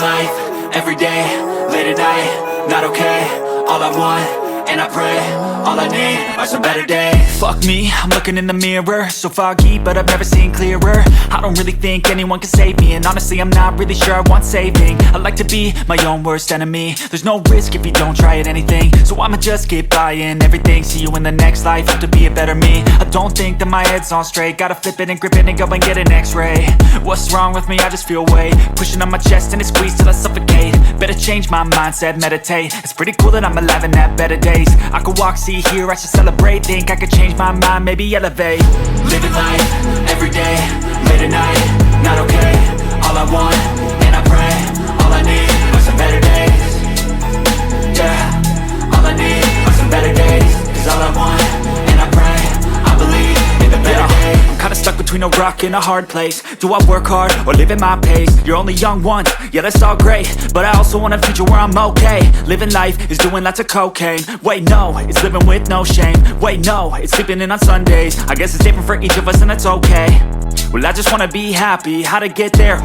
Living life, everyday, late at night, not okay. All I want, and I pray, all I need are some better days. Fuck me, I'm looking in the mirror, so foggy, but I've never seen clearer. I don't really think anyone can save me, and honestly I'm not really sure I want saving. I like to be my own worst enemy. There's no risk if you don't try at anything, so I'ma just keep buying everything. See you in the next life, have to be a better me. I don't think that my head's on straight, gotta flip it and grip it and go and get an x-ray. What's wrong with me? I just feel weight pushing on my chest and it squeezes till I suffocate. Better change my mindset, meditate. It's pretty cool that I'm alive and have better days. I could walk, see, hear, I should celebrate. Think I could change my mind, maybe elevate. Living life, everyday, late at night, not okay. All I want, and I pray, all I need are some better days. Yeah, all I need are some better days. Cause all I want, and I pray, I believe in the better days. I'm kinda stuck between a rock and a hard place. Do I work hard or live at my pace? You're only young once, yeah that's all great, but I also want a future where I'm okay. Living life is doing lots of cocaine. Wait no, it's living with no shame. Wait no, it's sleeping in on Sundays. I guess it's different for each of us and that's okay. Well I just wanna be happy, how to get there?